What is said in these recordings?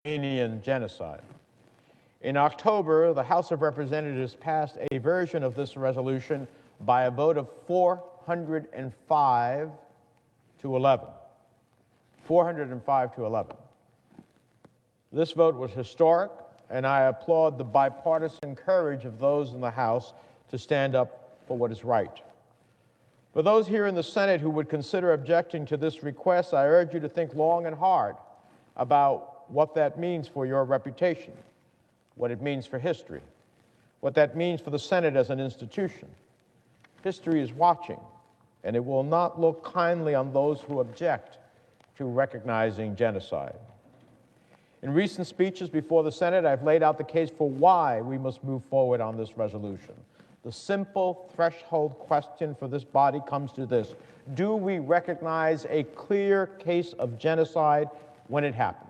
Armenian Genocide. In October, the House of Representatives passed a version of this resolution by a vote of 405 to 11. 405 to 11. This vote was historic, and I applaud the bipartisan courage of those in the House to stand up for what is right. For those here in the Senate who would consider objecting to this request, I urge you to think long and hard about what that means for your reputation, what it means for history, what that means for the Senate as an institution. History is watching, and it will not look kindly on those who object to recognizing genocide. In recent speeches before the Senate, I've laid out the case for why we must move forward on this resolution. The simple threshold question for this body comes to this: do we recognize a clear case of genocide when it happens?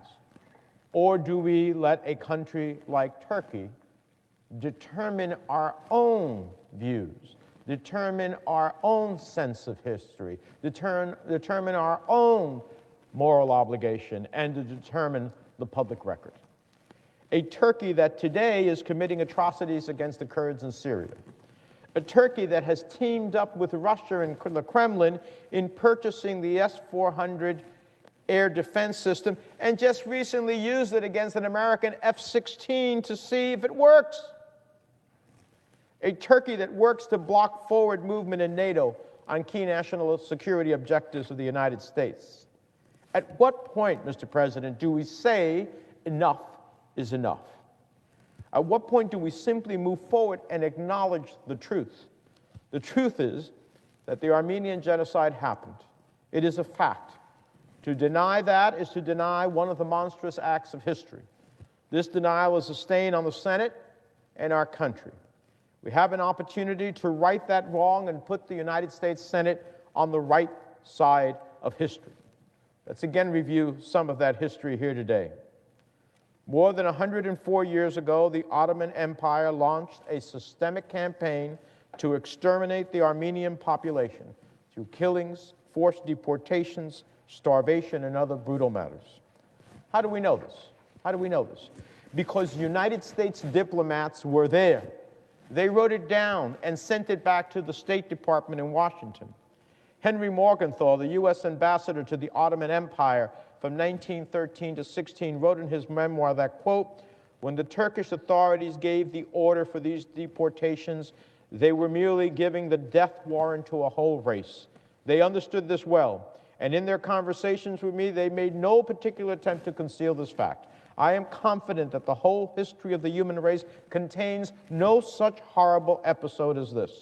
Or do we let a country like Turkey determine our own views, determine our own sense of history, determine our own moral obligation, and to determine the public record? A Turkey that today is committing atrocities against the Kurds in Syria. A Turkey that has teamed up with Russia and the Kremlin in purchasing the S-400 air defense system and just recently used it against an American F-16 to see if it works. A Turkey that works to block forward movement in NATO on key national security objectives of the United States. At what point, Mr. President, do we say enough is enough? At what point do we simply move forward and acknowledge the truth? The truth is that the Armenian Genocide happened. It is a fact. To deny that is to deny one of the monstrous acts of history. This denial is a stain on the Senate and our country. We have an opportunity to right that wrong and put the United States Senate on the right side of history. Let's again review some of that history here today. More than 104 years ago, the Ottoman Empire launched a systemic campaign to exterminate the Armenian population through killings, forced deportations, starvation, and other brutal matters. How do we know this? How do we know this? Because United States diplomats were there. They wrote it down and sent it back to the State Department in Washington. Henry Morgenthau, the U.S. ambassador to the Ottoman Empire from 1913 to 16, wrote in his memoir that, quote, when the Turkish authorities gave the order for these deportations, they were merely giving the death warrant to a whole race. They understood this well, and in their conversations with me, they made no particular attempt to conceal this fact. I am confident that the whole history of the human race contains no such horrible episode as this.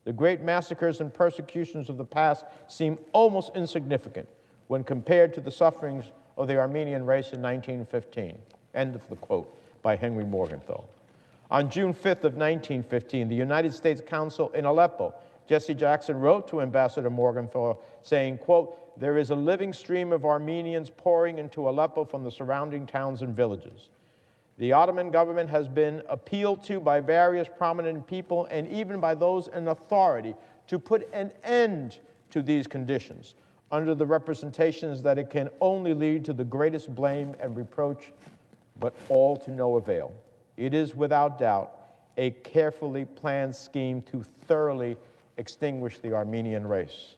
The great massacres and persecutions of the past seem almost insignificant when compared to the sufferings of the Armenian race in 1915. End of the quote by Henry Morgenthau. On June 5th of 1915, the United States Consul in Aleppo, Jesse Jackson, wrote to Ambassador Morgenthau saying, quote, there is a living stream of Armenians pouring into Aleppo from the surrounding towns and villages. The Ottoman government has been appealed to by various prominent people and even by those in authority to put an end to these conditions under the representations that it can only lead to the greatest blame and reproach, but all to no avail. It is without doubt a carefully planned scheme to thoroughly extinguish the Armenian race.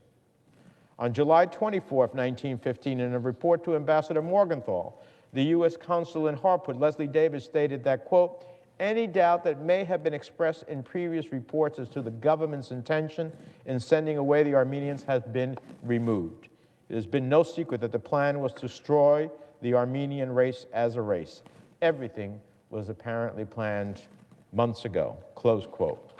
On July 24, 1915, in a report to Ambassador Morgenthau, the U.S. Consul in Harput, Leslie Davis, stated that, quote, any doubt that may have been expressed in previous reports as to the government's intention in sending away the Armenians has been removed. It has been no secret that the plan was to destroy the Armenian race as a race. Everything was apparently planned months ago, close quote.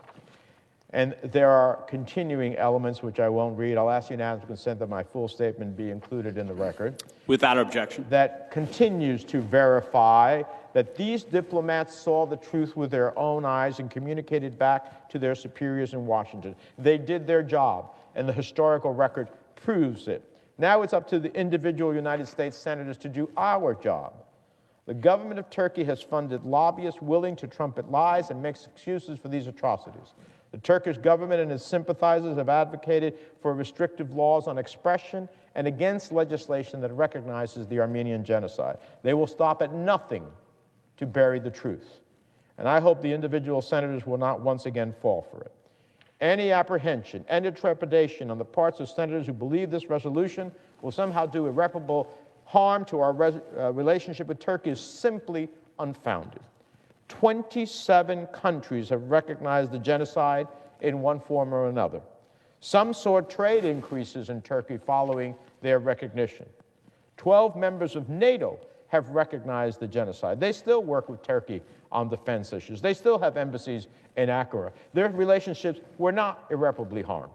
And there are continuing elements which I won't read. I'll ask unanimous consent that my full statement be included in the record. Without objection. That continues to verify that these diplomats saw the truth with their own eyes and communicated back to their superiors in Washington. They did their job, and the historical record proves it. Now it's up to the individual United States senators to do our job. The government of Turkey has funded lobbyists willing to trumpet lies and make excuses for these atrocities. The Turkish government and its sympathizers have advocated for restrictive laws on expression and against legislation that recognizes the Armenian Genocide. They will stop at nothing to bury the truth. And I hope the individual senators will not once again fall for it. Any apprehension, any trepidation on the parts of senators who believe this resolution will somehow do irreparable harm to our relationship with Turkey is simply unfounded. 27 countries have recognized the genocide in one form or another. Some saw trade increases in Turkey following their recognition. 12 members of NATO have recognized the genocide. They still work with Turkey on defense issues. They still have embassies in Ankara. Their relationships were not irreparably harmed.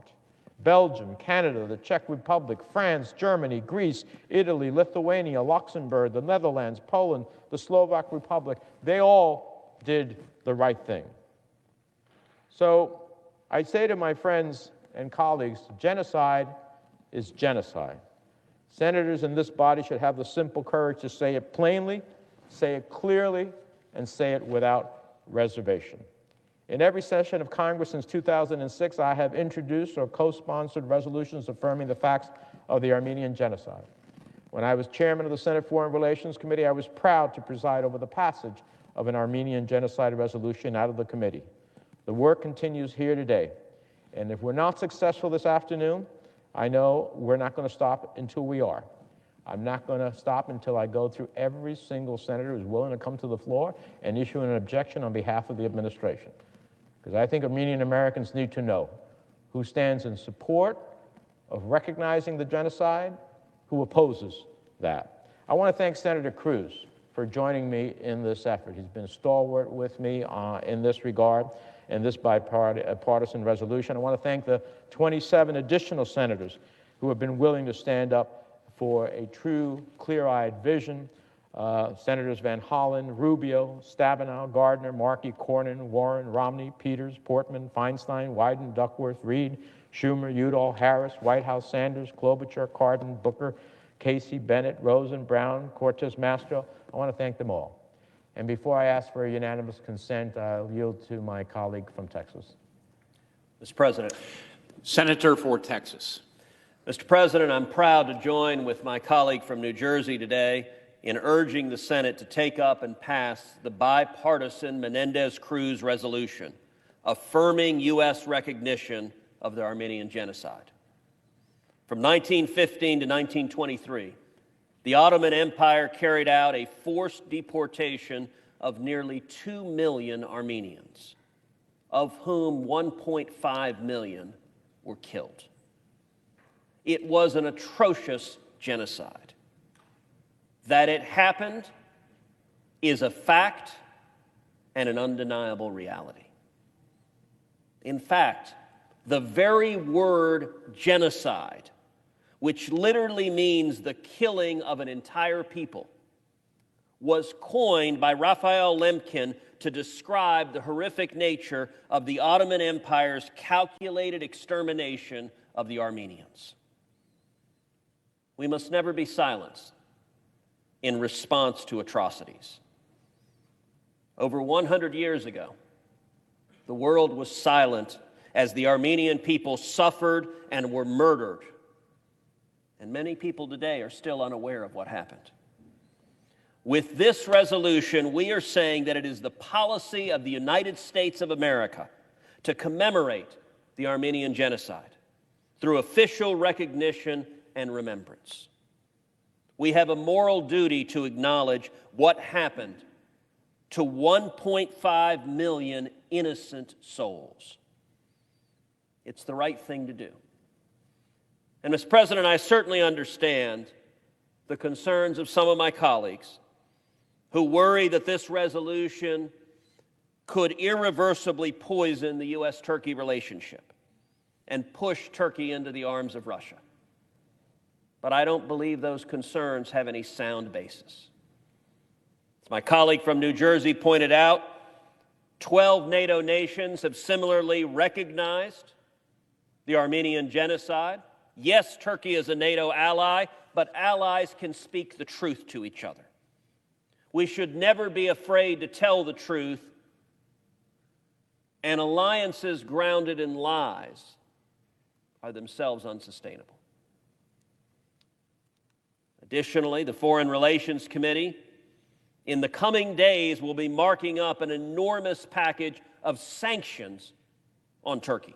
Belgium, Canada, the Czech Republic, France, Germany, Greece, Italy, Lithuania, Luxembourg, the Netherlands, Poland, the Slovak Republic, they all did the right thing. So I say to my friends and colleagues, genocide is genocide. Senators in this body should have the simple courage to say it plainly, say it clearly, and say it without reservation. In every session of Congress since 2006, I have introduced or co-sponsored resolutions affirming the facts of the Armenian Genocide. When I was chairman of the Senate Foreign Relations Committee, I was proud to preside over the passage of an Armenian Genocide resolution out of the committee. The work continues here today, and if we're not successful this afternoon, I know we're not going to stop until we are. I'm not going to stop until I go through every single senator who's willing to come to the floor and issue an objection on behalf of the administration. Because I think Armenian Americans need to know who stands in support of recognizing the genocide, who opposes that. I want to thank Senator Cruz for joining me in this effort. He's been stalwart with me in this regard, in this bipartisan resolution. I want to thank the 27 additional senators who have been willing to stand up for a true, clear-eyed vision. Senators Van Hollen, Rubio, Stabenow, Gardner, Markey, Cornyn, Warren, Romney, Peters, Portman, Feinstein, Wyden, Duckworth, Reed, Schumer, Udall, Harris, Whitehouse, Sanders, Klobuchar, Cardin, Booker, Casey, Bennett, Rosen, Brown, Cortez Masto. I want to thank them all. And before I ask for a unanimous consent, I'll yield to my colleague from Texas. Mr. President. Senator for Texas. Mr. President, I'm proud to join with my colleague from New Jersey today in urging the Senate to take up and pass the bipartisan Menendez-Cruz resolution affirming U.S. recognition of the Armenian Genocide. From 1915 to 1923, the Ottoman Empire carried out a forced deportation of nearly 2 million Armenians, of whom 1.5 million were killed. It was an atrocious genocide. That it happened is a fact and an undeniable reality. In fact, the very word genocide, which literally means the killing of an entire people, was coined by Raphael Lemkin to describe the horrific nature of the Ottoman Empire's calculated extermination of the Armenians. We must never be silenced in response to atrocities. Over 100 years ago, the world was silent as the Armenian people suffered and were murdered. And many people today are still unaware of what happened. With this resolution, we are saying that it is the policy of the United States of America to commemorate the Armenian Genocide through official recognition and remembrance. We have a moral duty to acknowledge what happened to 1.5 million innocent souls. It's the right thing to do. And, Mr. President, I certainly understand the concerns of some of my colleagues who worry that this resolution could irreversibly poison the U.S.-Turkey relationship and push Turkey into the arms of Russia. But I don't believe those concerns have any sound basis. As my colleague from New Jersey pointed out, 12 NATO nations have similarly recognized the Armenian Genocide. Yes, Turkey is a NATO ally, but allies can speak the truth to each other. We should never be afraid to tell the truth, and alliances grounded in lies are themselves unsustainable. Additionally, the Foreign Relations Committee in the coming days will be marking up an enormous package of sanctions on Turkey.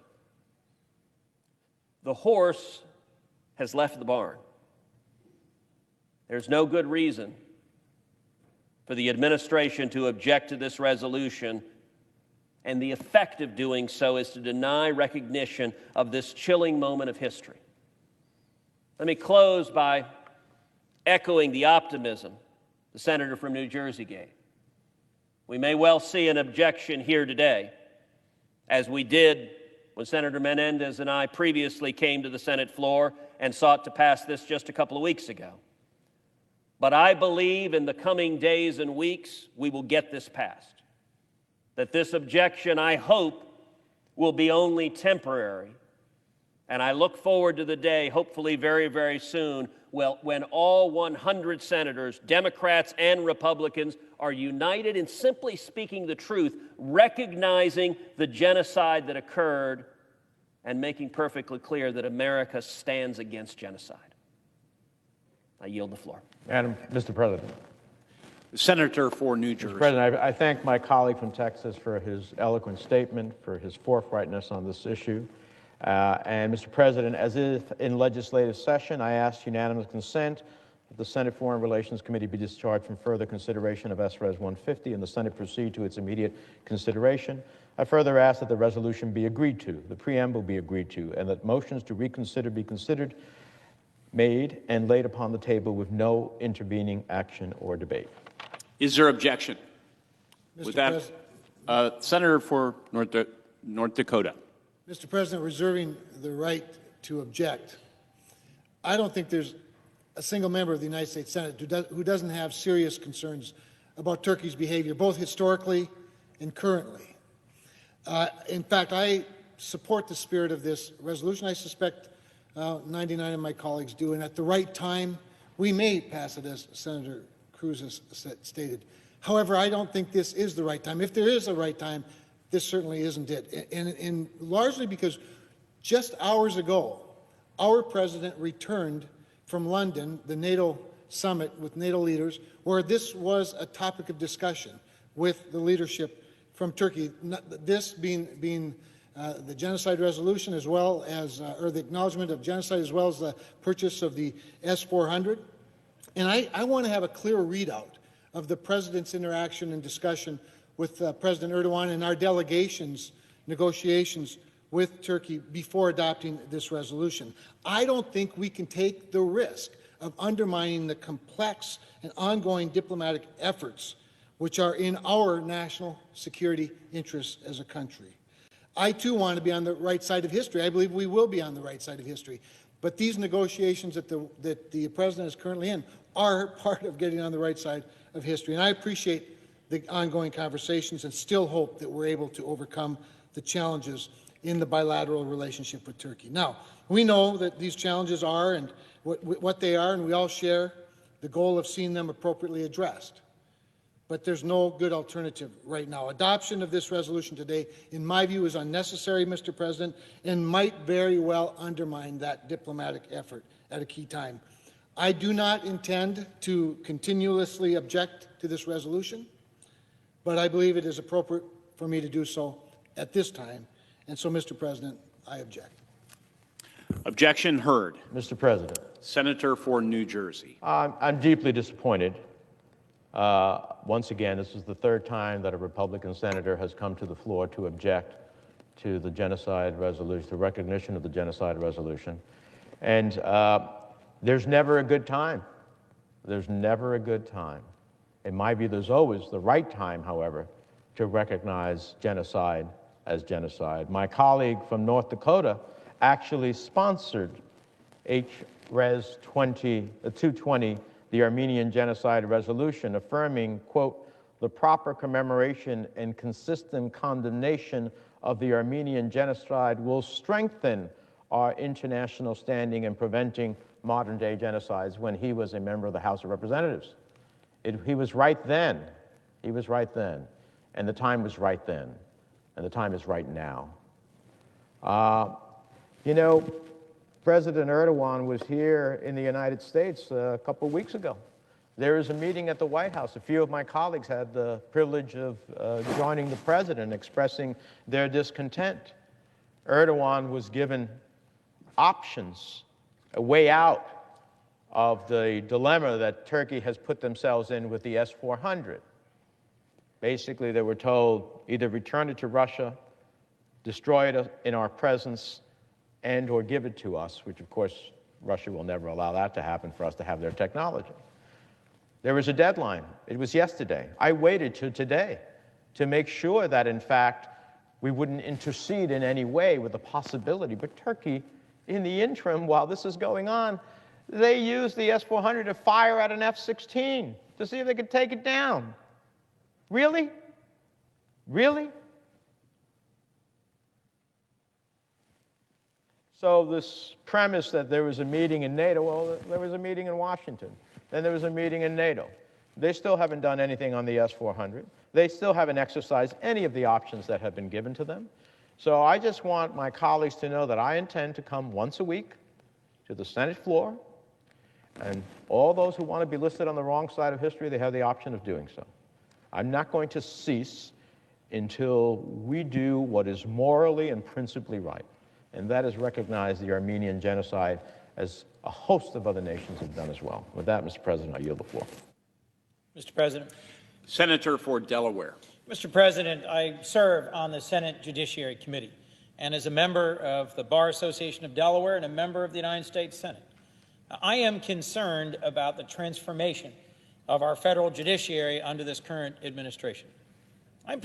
The horse has left the barn. There's no good reason for the administration to object to this resolution, and the effect of doing so is to deny recognition of this chilling moment of history. Let me close by echoing the optimism the senator from New Jersey gave. We may well see an objection here today, as we did when Senator Menendez and I previously came to the Senate floor and sought to pass this just a couple of weeks ago. But I believe in the coming days and weeks we will get this passed. That this objection, I hope, will be only temporary. And I look forward to the day, hopefully very, very soon, when all 100 senators, Democrats and Republicans, are united in simply speaking the truth, recognizing the genocide that occurred, and making perfectly clear that America stands against genocide. I yield the floor. Mr. President. The senator for New Jersey. Mr. President, I thank my colleague from Texas for his eloquent statement, for his forthrightness on this issue. And Mr. President, as if in legislative session, I ask unanimous consent that the Senate Foreign Relations Committee be discharged from further consideration of S.Res.150 and the Senate proceed to its immediate consideration. I further ask that the resolution be agreed to, the preamble be agreed to, and that motions to reconsider be considered, made, and laid upon the table with no intervening action or debate. Is there objection? Mr. With that, Senator for North Dakota. Mr. President, reserving the right to object, I don't think there's a single member of the United States Senate who doesn't have serious concerns about Turkey's behavior, both historically and currently. In fact, I support the spirit of this resolution. I suspect 99 of my colleagues do, and at the right time, we may pass it, as Senator Cruz has stated. However, I don't think this is the right time. If there is a right time, this certainly isn't it, and largely because just hours ago, our president returned from London, the NATO summit with NATO leaders, where this was a topic of discussion with the leadership from Turkey. This being the genocide resolution, as well as, or the acknowledgement of genocide, as well as the purchase of the S-400. And I want to have a clear readout of the president's interaction and discussion with President Erdogan and our delegation's negotiations with Turkey before adopting this resolution. I don't think we can take the risk of undermining the complex and ongoing diplomatic efforts which are in our national security interests as a country. I, too, want to be on the right side of history. I believe we will be on the right side of history. But these negotiations that the president is currently in are part of getting on the right side of history. And I appreciate the ongoing conversations and still hope that we're able to overcome the challenges in the bilateral relationship with Turkey. Now, we know that these challenges are and what they are, and we all share the goal of seeing them appropriately addressed. But there's no good alternative right now. Adoption of this resolution today, in my view, is unnecessary, Mr. President, and might very well undermine that diplomatic effort at a key time. I do not intend to continuously object to this resolution, but I believe it is appropriate for me to do so at this time. And so, Mr. President, I object. Objection heard. Mr. President. Senator for New Jersey. I'm deeply disappointed. Once again, this is the third time that a Republican senator has come to the floor to object to the genocide resolution, the recognition of the genocide resolution. And there's never a good time. There's never a good time. In my view, there's always the right time, however, to recognize genocide as genocide. My colleague from North Dakota actually sponsored S.Res.150, the Armenian Genocide resolution, affirming, quote, the proper commemoration and consistent condemnation of the Armenian Genocide will strengthen our international standing in preventing modern-day genocides, when he was a member of the House of Representatives. He was right then. He was right then. And the time was right then. And the time is right now. You know, President Erdogan was here in the United States a couple of weeks ago. There was a meeting at the White House. A few of my colleagues had the privilege of joining the president, expressing their discontent. Erdogan was given options, a way out of the dilemma that Turkey has put themselves in with the S-400. Basically, they were told either return it to Russia, destroy it in our presence, and or give it to us, which of course Russia will never allow that to happen for us to have their technology. There was a deadline. It was yesterday. I waited till today to make sure that, in fact, we wouldn't intercede in any way with the possibility. But Turkey, in the interim, while this is going on, they used the S-400 to fire at an F-16 to see if they could take it down. Really? Really? So this premise that there was a meeting in NATO, well, there was a meeting in Washington. Then there was a meeting in NATO. They still haven't done anything on the S-400. They still haven't exercised any of the options that have been given to them. So I just want my colleagues to know that I intend to come once a week to the Senate floor, and all those who want to be listed on the wrong side of history, they have the option of doing so. I'm not going to cease until we do what is morally and principally right, and that is recognize the Armenian Genocide as a host of other nations have done as well. With that, Mr. President, I yield the floor. Mr. President. Senator for Delaware. Mr. President, I serve on the Senate Judiciary Committee and as a member of the Bar Association of Delaware and a member of the United States Senate. I am concerned about the transformation of our federal judiciary under this current administration. I'm